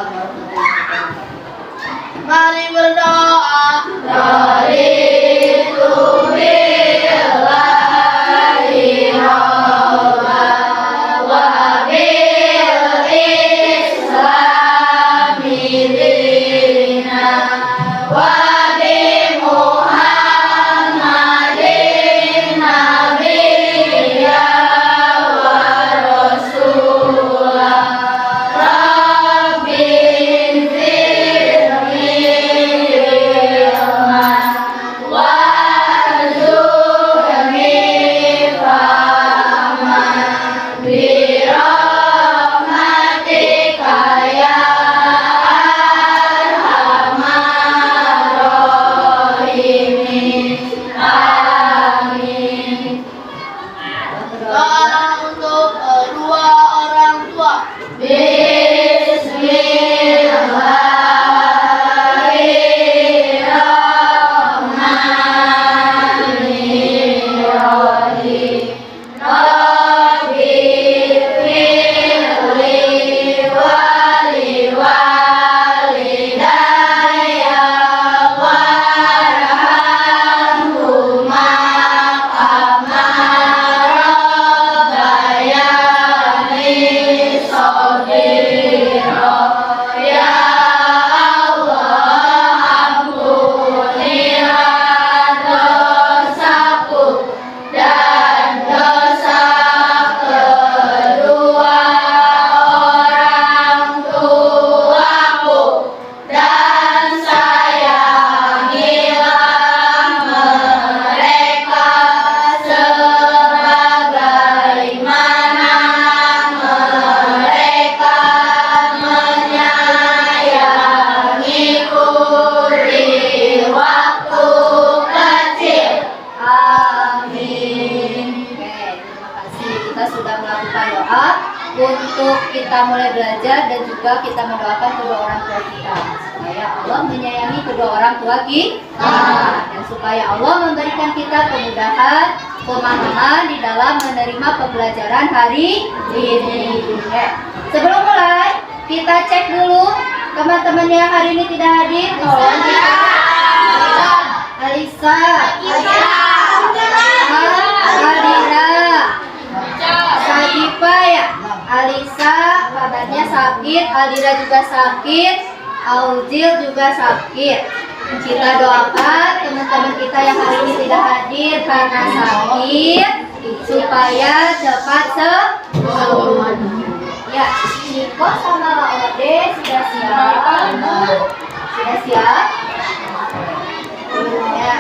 warahmatullahi wabarakatuh. Mari berdoa. Raditu billahi rabban wa bil islami dinan wa bi Muhammadin nabiyyan wa rasulan. Rabbi zidni ilman warzuqni fahman bi rahmatika ya arhamar rahimin. Amin. Doa untuk kedua orang tua. Bismillahirrahmanirrahim. Rabbi firli wali walidayya warhamhuma kama rabbayani shaghira. Ya Allah, ampunilah dosaku dan dosa kedua orang tuaku, dan sayangilah mereka sebagaimana mereka menyayangiku di waktu kecil. Amin. Oke, terima kasih. Kita sudah melakukan doa untuk kita mulai belajar dan juga kita mendoakan kedua orang tua kita supaya Allah menyayangi kedua orang tua kita dan supaya Allah memberikan kita kemudahan, pemahaman di dalam menerima pembelajaran hari ini. Oke. Sebelum mulai, kita cek dulu teman-teman yang hari ini tidak hadir. Tolong dicek. Alisa, Aldira, Sadifa ya, Alisa kabarnya sakit, Aldira juga sakit, Auzil juga sakit. Kita doakan teman-teman kita yang hari ini tidak hadir karena sakit supaya cepat sembuh. Ya, Niko sama Ode sudah siap? Sudah siap? Ya,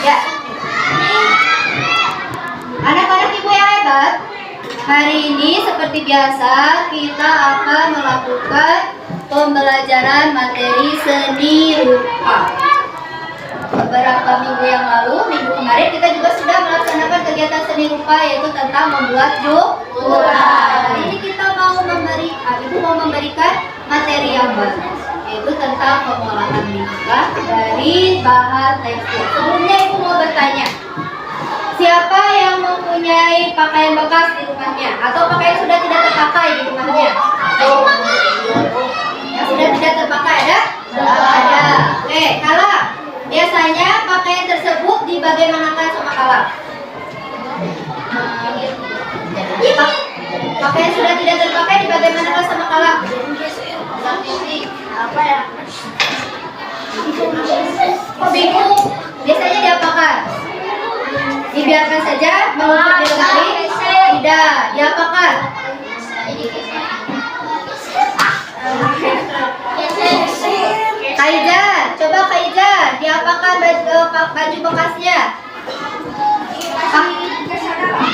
ya. Anak-anak ibu yang hebat, hari ini seperti biasa kita akan melakukan pembelajaran materi seni rupa. Beberapa minggu yang lalu, minggu kemarin kita juga sudah melaksanakan kegiatan seni rupa yaitu tentang membuat jukuran. Hari ini kita ibu mau memberikan materi yang baru yaitu tentang pengolahan limbah dari bahan tekstil. Sebelumnya ibu mau bertanya, siapa yang mempunyai pakaian bekas di rumahnya atau pakaian sudah tidak terpakai di rumahnya? Yang sudah tidak terpakai ada? Ada. Oke, Kala. Biasanya pakaian tersebut di bagaimanakah sama Kala? Pakaian sudah tidak terpakai di bagaimanakah sama Kala? Apa ya? Kok bingung? Biasanya diapakan? Dibiarkan saja menutup di lemari? Tidak, diapakan? Kaijan, coba Kaijan, diapakan baju bekasnya?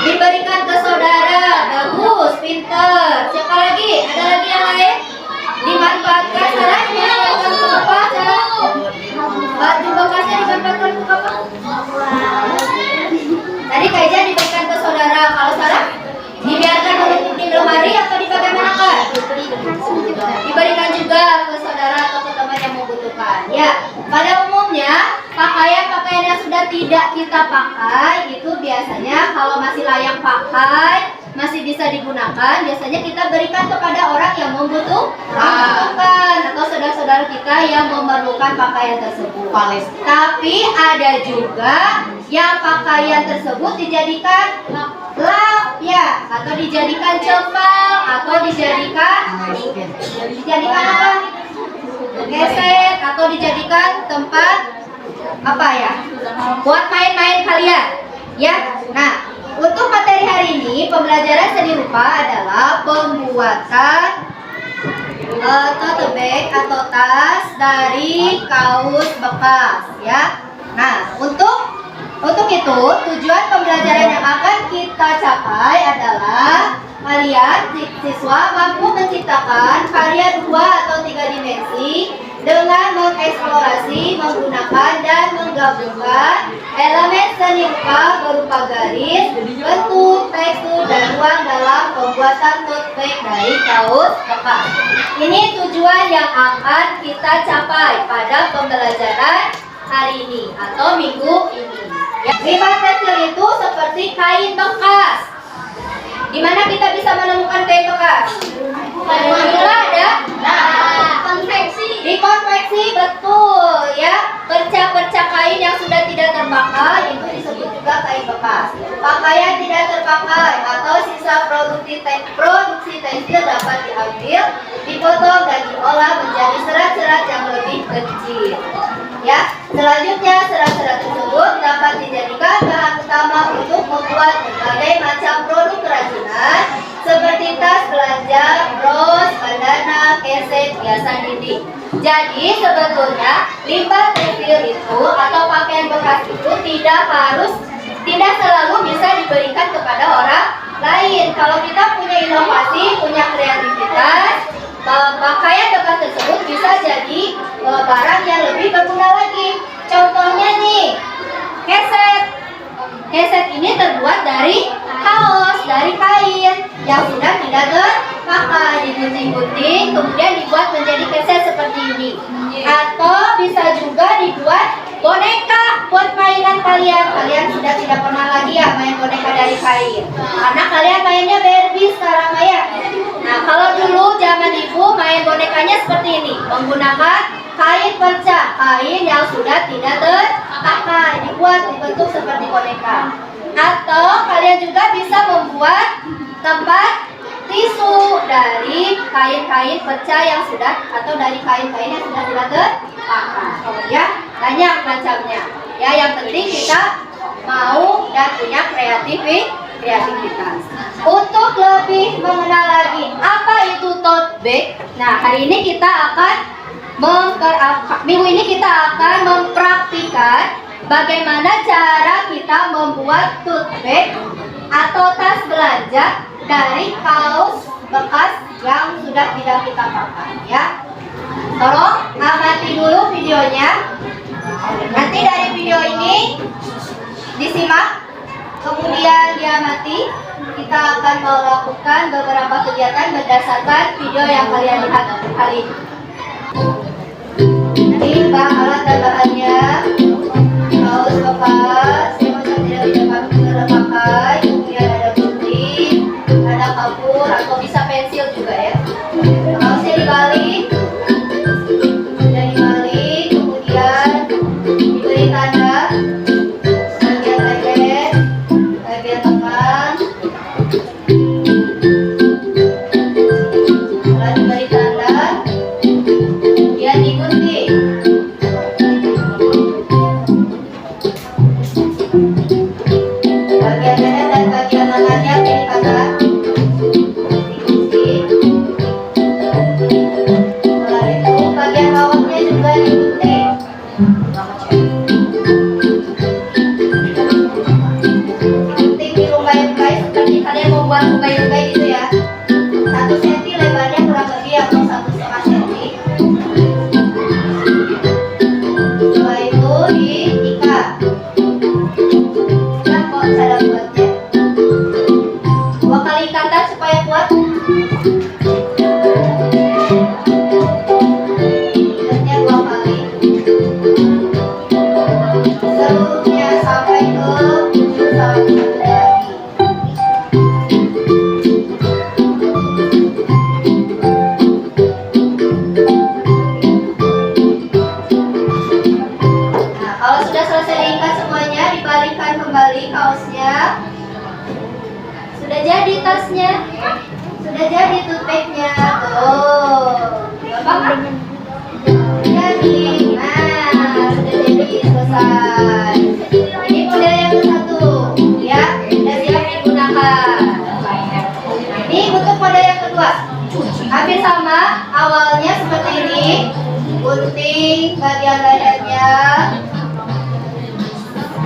Diberikan ke saudara. Bagus, pinter. Siapa lagi? Ada lagi yang lain? Dimanfaatkan. Sarah, dimanfaatkan untuk apa? Baju bekasnya dimanfaatkan untuk apa? Tadi Kaijan diberikan ke saudara. Kalau Sarah? Dibiarkan menutup di lemari atau dibagaimanakan? Diberikan juga ke saudara atau ke teman yang membutuhkan. Ya, pada umumnya pakaian-pakaian yang sudah tidak kita pakai itu biasanya kalau masih layak pakai masih bisa digunakan, biasanya kita berikan kepada orang yang membutuhkan atau saudara-saudara kita yang memerlukan pakaian tersebut. Tapi ada juga yang pakaian tersebut dijadikan lap ya, atau dijadikan cempal, atau dijadikan apa? Keset, atau dijadikan tempat apa ya? Buat main-main kalian. Ya. Nah, untuk materi hari ini pembelajaran seni rupa adalah pembuatan tote bag atau tas dari kaus bekas ya. Nah, untuk itu tujuan pembelajaran yang akan kita capai adalah kalian siswa mampu menciptakan karya 2 atau 3 dimensi dengan mengeksplorasi, menggunakan dan menggabungkan elemen seni rupa berupa garis, bentuk, tekstur, dan ruang dalam pembuatan tote bag dari kaus bekas. Ini tujuan yang akan kita capai pada pembelajaran hari ini atau minggu ini. Limbah tekstil itu seperti kain bekas. Di mana kita bisa menemukan kain bekas? Ada? Di konveksi, betul ya. Perca-perca kain yang sudah tidak terpakai itu disebut juga kain bekas. Pakaian tidak terpakai atau sisa produksi tekstil dapat diambil, dipotong dan diolah menjadi serat-serat yang lebih kecil. Ya, selanjutnya serat-serat tersebut dapat dijadikan bahan utama untuk membuat berbagai macam produk kerajinan seperti tas belanja, bros, bandana, keset, hiasan dinding. Jadi sebetulnya limbah tekstil itu atau pakaian bekas itu tidak selalu bisa diberikan kepada orang lain. Kalau kita punya inovasi, punya kreativitas, pakaian bekas tersebut bisa jadi barang yang lebih berguna lagi. Contohnya nih, keset. Keset ini terbuat dari kaos, dari kain yang sudah tidak terpakai, digunting-gunting, kemudian dibuat menjadi keset seperti ini. Atau bisa juga dibuat boneka buat mainan kalian. Kalian sudah tidak pernah lagi ya main boneka dari kain, karena kalian mainnya Barbie sekarang ya. Nah, kalau dulu zaman ibu main bonekanya seperti ini, menggunakan kain perca, kain yang sudah tidak terpakai, dibuat dibentuk seperti boneka. Atau kalian juga bisa membuat tempat tisu dari kain-kain perca yang sudah, atau dari kain-kain yang sudah tidak terpakai. Ya, banyak macamnya. Ya, yang penting kita mau dan punya kreativitas. Untuk lebih mengenal lagi apa itu tote bag, nah hari ini kita akan minggu ini kita akan mempraktikkan bagaimana cara kita membuat tote bag atau tas belanja dari kaos bekas yang sudah tidak kita pakai ya. Tolong amati dulu videonya. Nanti dari video ini disimak, kemudian diamati. Kita akan melakukan beberapa kegiatan berdasarkan video yang kalian lihat hari ini. Ini alat dan bahannya: kaos bekas yang tidak terpakai, kemudian ada gunting, ada kapur atau bisa pensil juga ya. Kaosnya dibalik, kemudian diberi tanda bagian leher, bagian tengah, setelah diberi tanda, kemudian digunting. Bagian leher dan bagian lengannya pilih tanda, digunting. Setelah itu bagian bawahnya juga digunting. Digunting di rumbai-rumbai seperti kalian membuat rumbai-rumbai gitu ya. 1 cm lebarnya kurang lebih atau 1,5 cm. Setelah itu diikat. Nah, kok cara buatnya? 2 kali ikatan supaya kuat. Ikatnya 2 kali. Seluruhnya sampai ke ujung satu lagi. Udah jadi tutupnya tuh. Gampang kan? Jadi, nah sudah jadi selesai. Ini model yang ke-1 ya, sudah siap digunakan. Ini untuk model yang kedua. Hampir sama, awalnya seperti ini. Gunting bagian lehernya,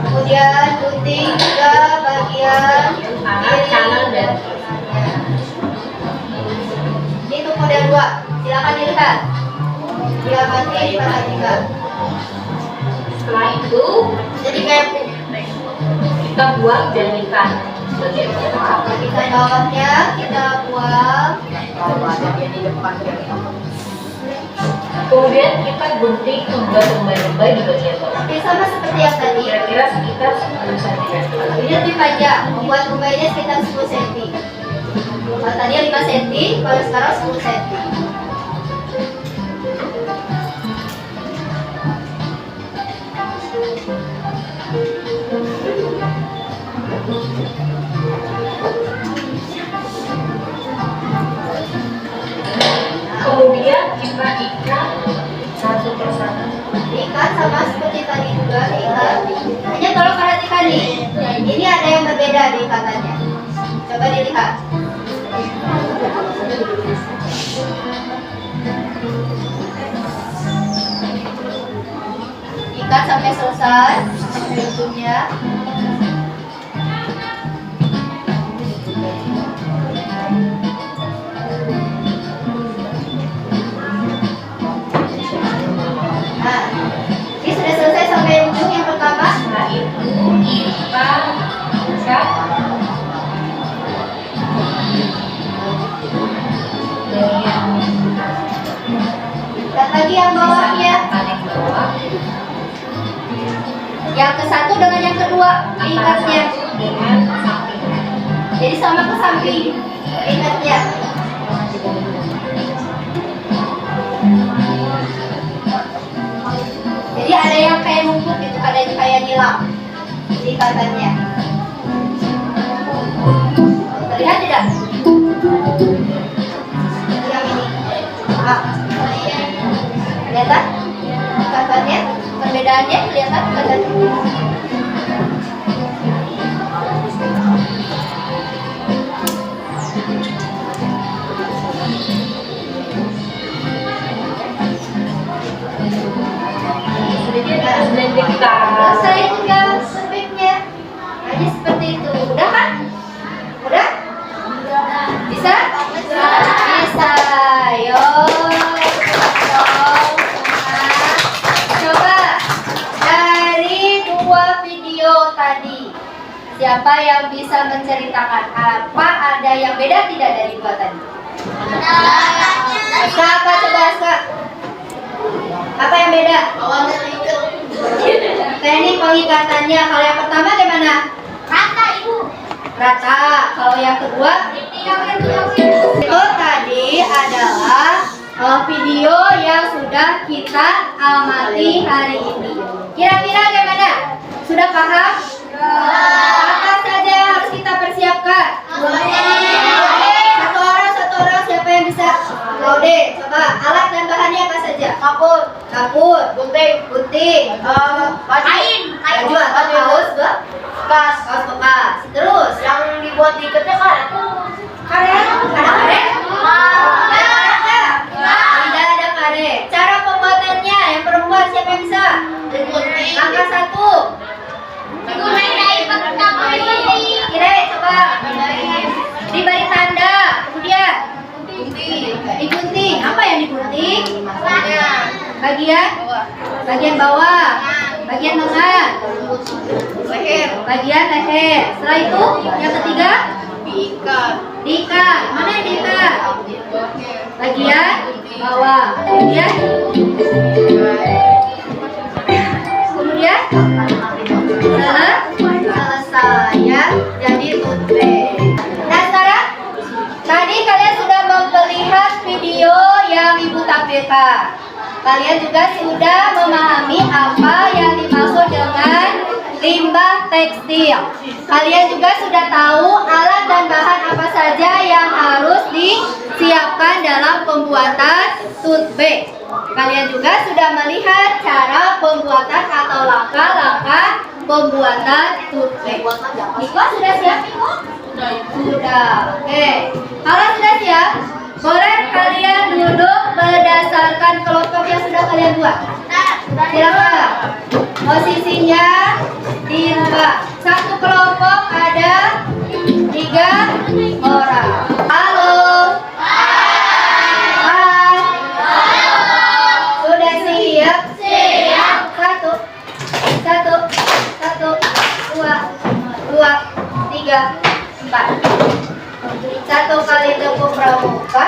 kemudian gunting juga bagian kiri kanan dan kanannya. Ini untuk model 2. Silakan dilihat. Diamati diperhatikan. Setelah itu Jadi kayak kita buang jadikan bagian bawahnya kita buang. kemudian kita gunting membuat lembar-lembar di bagian bawah. Oke, sama seperti yang tadi. Kira-kira sekitar 10 cm. Ini lebih panjang, membuat rumahnya sekitar 10 cm. Kalau tadi 5 cm, kalau sekarang 10 cm. Kemudian kita ikat satu persatu. Diikat sama seperti tadi juga diikat. Hanya tolong perhatikan nih, ini ada yang berbeda di ikatannya. Coba dilihat. Ikat sampai selesai ujungnya. Nah, ini sudah selesai sampai ujung yang pertama. Setelah itu kita ikat bagian Dan lagi yang bawahnya, paling bawah yang ke-1 dengan yang kedua ikatnya. dengan samping. Jadi sama ke samping ikatnya. Jadi ada yang kayak numpuk gitu, ada yang kayak nyilang di ikatannya. Terlihat tidak? Yang ini. Ah. Kelihatan? Ikatannya? Perbedaannya kelihatan? Kelihatan? Dan kita Selesai tinggal sobeknya. Hanya seperti itu. Udah kan? Udah? Bisa? Bisa. Yo. Coba dari 2 video tadi, siapa yang bisa menceritakan apa ada yang beda tidak dari 2 tadi? Aska, apa coba Aska? Apa yang beda? Teknik pengikatannya. Kalau yang pertama gimana? Rata, Ibu. Rata. Kalau yang kedua? Itu tadi adalah video yang sudah kita amati hari ini. Kira-kira gimana? Sudah paham? Apa saja yang harus kita persiapkan? Satu orang siapa yang bisa? Laude, coba alat dan bahannya apa saja? Kapur, gunting, Kain. baju atau kaos bekas, Terus Yang dibuat di ikatnya kan? karet, ada karet? Tidak ada karet. Cara pembuatannya yang perempuan siapa yang bisa? Angka 1. Kira coba. Diberi tanda, kemudian digunting. Apa yang digunting? Bagian bawah, bagian lengan, bagian leher. Setelah itu yang ketiga diikat. Mana yang diikat? Bagian bawah. Kemudian selesai ya. Jadi tutup. Nah sekarang tadi kalian sudah melihat video yang Ibu tampilkan. Kalian juga sudah memahami apa yang dimaksud dengan limbah tekstil. Kalian juga sudah tahu alat dan bahan apa saja yang harus dalam pembuatan tote bag. Kalian juga sudah melihat cara pembuatan atau langkah-langkah pembuatan tote bag. Niko sudah siap, Niko? Sudah. Oke. Kalau sudah siap, boleh kalian duduk berdasarkan kelompok yang sudah kalian buat. Silakan. Posisinya dirubah. Satu kelompok ada 3 orang. Halo. Hai. Sudah siap? Siap. Satu, dua, 3, 4. Satu kali tepuk pramuka.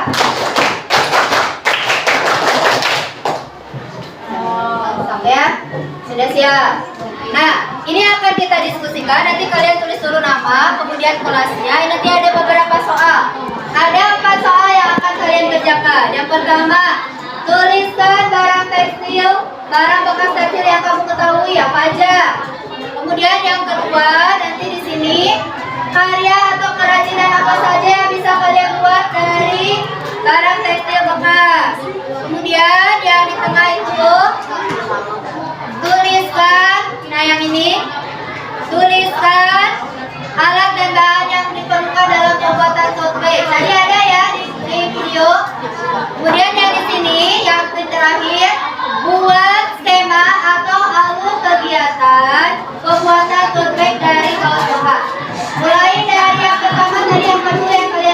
Sampai ya? Sudah siap. Nah, ini akan kita diskusikan. Nanti kalian tulis dulu nama, kemudian kelasnya. Nanti ada beberapa soal. Ada 4 soal yang akan kalian kerjakan. Yang pertama, tuliskan barang tekstil, barang bekas tekstil yang kamu ketahui apa aja. Kemudian yang kedua, nanti di sini karya atau kerajinan apa saja yang bisa kalian buat dari barang tekstil bekas. Kemudian yang di tengah itu tuliskan, nah yang ini tuliskan alat dan bahan yang diperlukan dalam pembuatan tote bag. Tadi ada ya di video. Kemudian yang di sini yang terakhir, buat skema atau alur kegiatan pembuatan tote bag dari kaos bekas. Mulai dari yang pertama tadi yang kedua yang kalian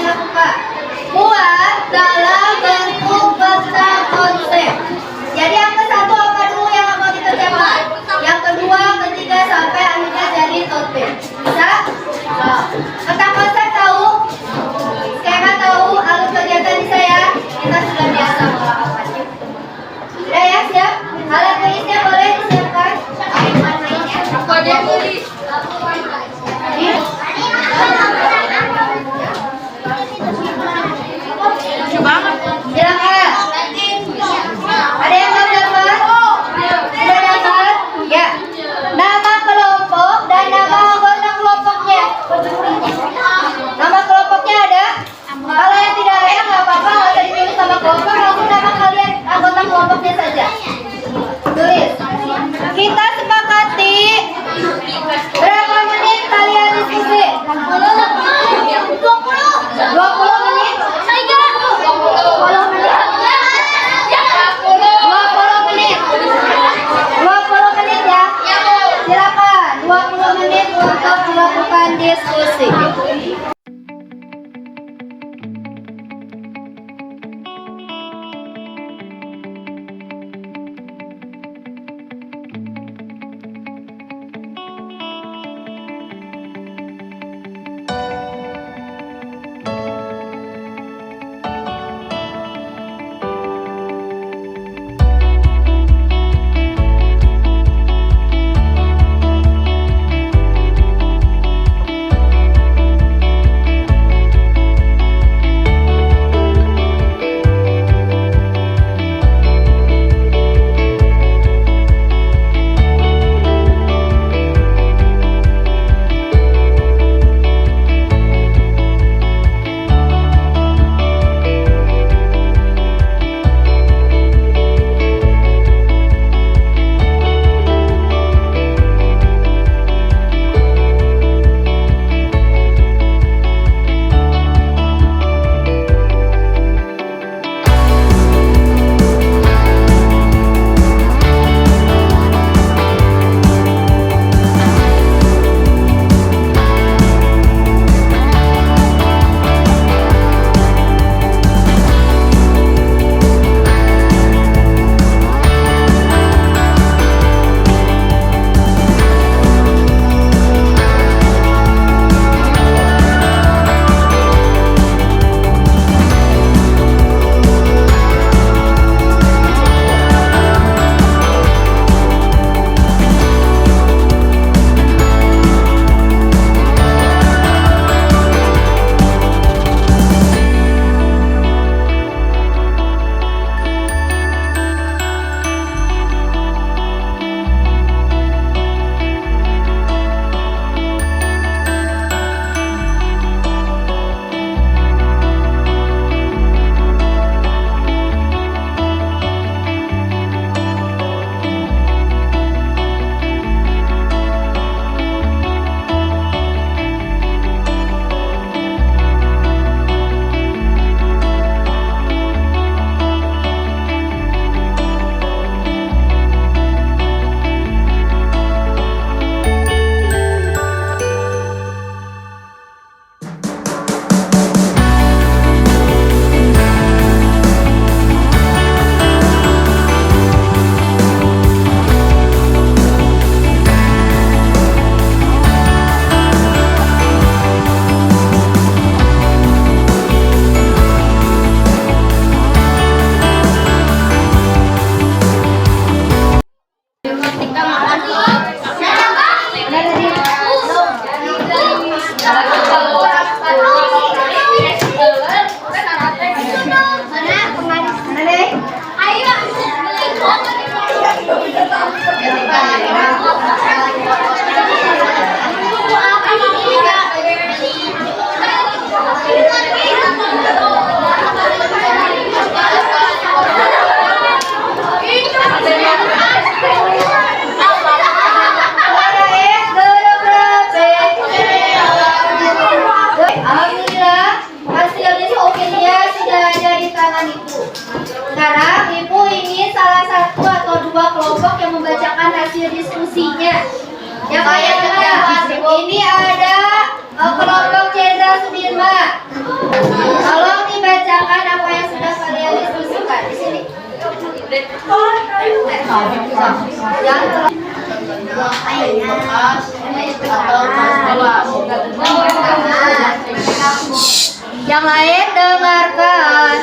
Yang lain dengarkan.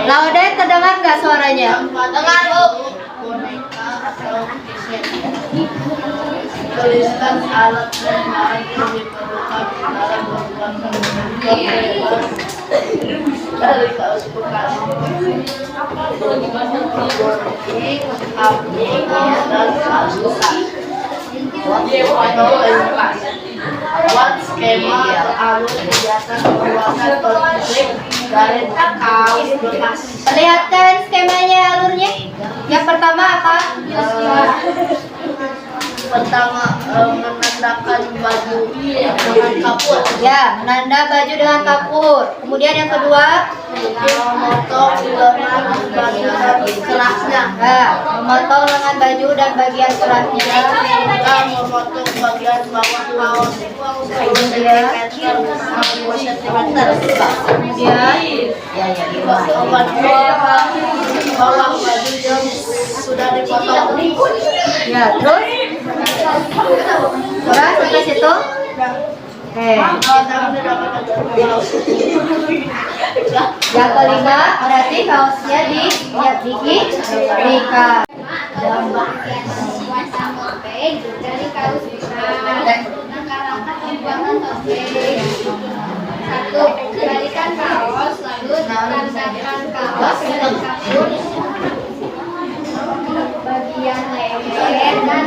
Lauden terdengar nggak suaranya? Dengar, Bu. Tuliskan alat dan bahan yang diperlukan dalam membuat dari kaos bekas dan kaos bekas. Buat skema alur kegiatan pembuatan konflik dari kaos bekas. Perlihatkan skemanya alurnya. Yang pertama apa? Pertama, menandakan baju dengan kapur. Ya, menanda baju dengan kapur. Kemudian yang kedua, Memotong lengan baju dan kerasnya. memotong lengan baju dan bagian kerahnya. Kita memotong bagian bawah kaos 10 cm 2 cm. Kemudian, Bawah baju yang sudah dipotong. ya terus, udah sampai situ. Oke. Yang kelima, berarti kaosnya diikat. Dari kaos bekas. Pembuatan topeng. 1. Kembalikan kaos, lalu tandakan kaos dengan kapur bagian leher dan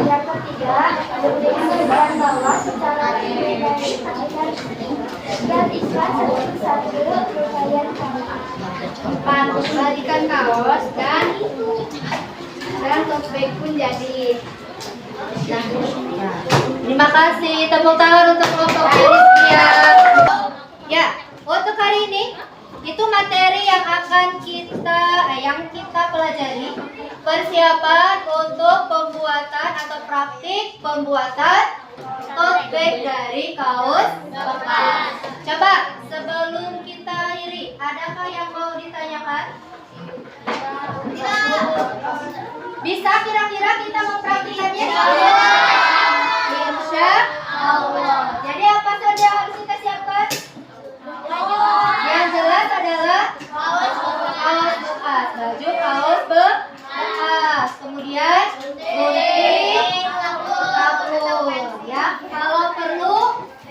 yang ketiga, berdiri bagian bawah secara dan ikhlas satu bagian kanan. 4. Kembalikan kaos dan tote bag pun jadi. Terima kasih. Tepuk tangan untuk kelompok Rizkia. Ya, untuk hari ini itu materi yang akan kita pelajari, persiapan untuk pembuatan atau praktik pembuatan tote bag dari kaos bekas. Coba sebelum kita akhiri, adakah yang mau ditanyakan? Bisa kira-kira kita mempraktikannya? Insya Allah. Jadi apa saja yang harus kita siapkan? Yang jelas adalah kaos bekas, baju kaos bekas, kemudian gunting, kapur, ya. Kalau perlu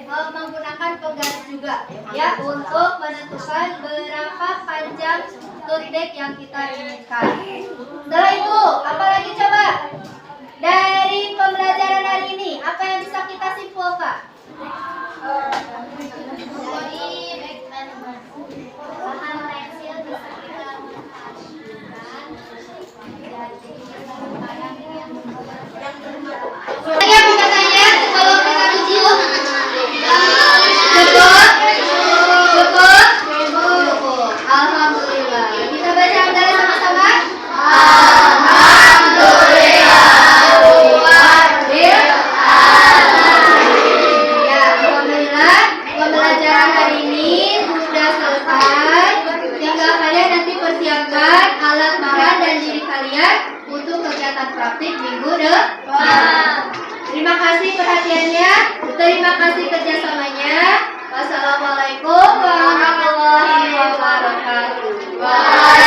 menggunakan penggaris juga, ya, untuk menentukan berapa panjang tote bag yang kita inginkan. Setelah itu, apa lagi coba? Dari pembelajaran hari ini, apa yang bisa kita simpulkan? Bahan pensil bisa kita Saya bukan tanya, kalau kita uji cukup. Alhamdulillah. Kita baca hamdalah sama-sama. Ya, alhamdulillah. Pembelajaran hari ini sudah selesai. Tinggal kalian nanti persiapkan alat bahan dan diri kalian untuk kegiatan praktik minggu depan. Terima kasih perhatiannya. Terima kasih kerjasamanya. Wassalamualaikum warahmatullahi wabarakatuh.